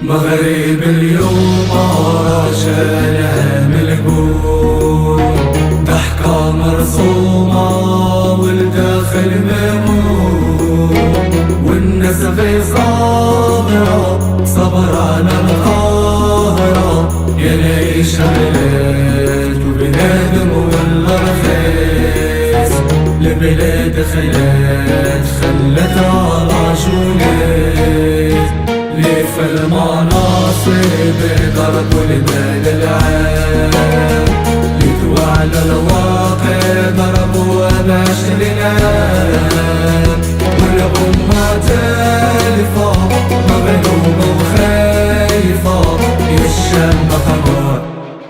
مغرب اليوم رجالها ملقول، ضحكة مرسومة والداخل مموت، والناس في صابرة صبرانة القاهرة، يا نعيش بلاد وبنادم ولا رخيص، لبلاد خلت على جولات، ليه في المناصب ضربوا المال العام، ليتوا على الواقع ضربوا بشر العام، والأمة تالفة مغلوبة وخايفة، يا الشام خبر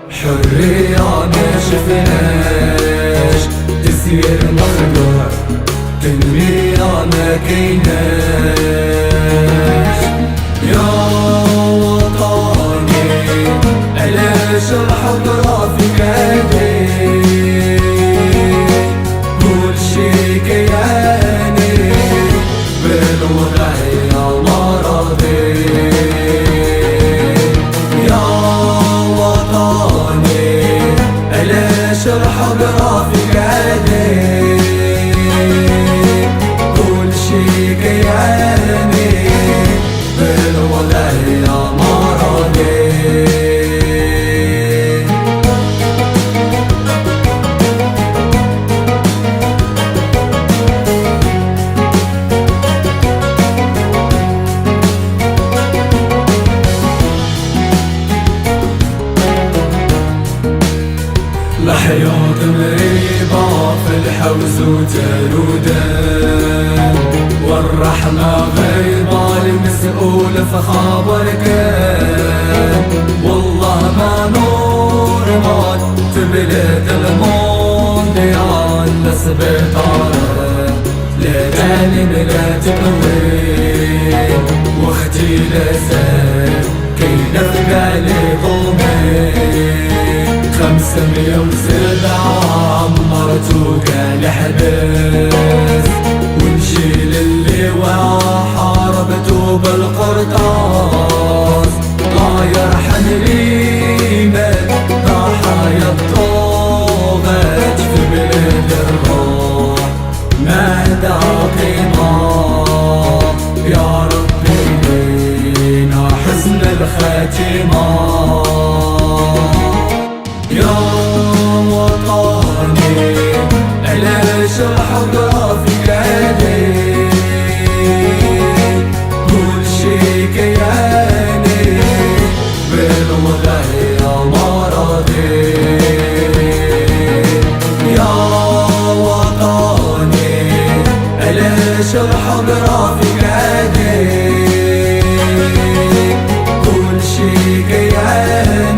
حرية ما شفناش، تسير مخدوع تنمية ما كيناش، يا وطني علاش الحضرة فيك عادي، كل شي كيعني بالوضعية مرضي، يا وطني علاش الحضرة فيك عادي، كل شي كيعني بالوضعية مرضي. الحياة مريبة في الحوز وتلودان، والرحمة غيبة المسؤول في خبر كان، والله ما نور مات في بلاد المونديال، لسبيطار لا تعلم لا تكوين، واختلاسات كاينة في كاع لي قومين، 507 عمرت وكاع الحباس، ونشيل اللواء حاربته بالقرطاس، الله يرحم الإيمان ضحايا الطغاة، في بلاد الروح ما عندها قيمة، يا ربي لينا حسن الخاتمة، يا وطني علاش الحضرة فيك عادي، كل شي كيعني بالوضعية مرضي، يا وطني علاش الحضرة فيك عادي، كل شي كيعني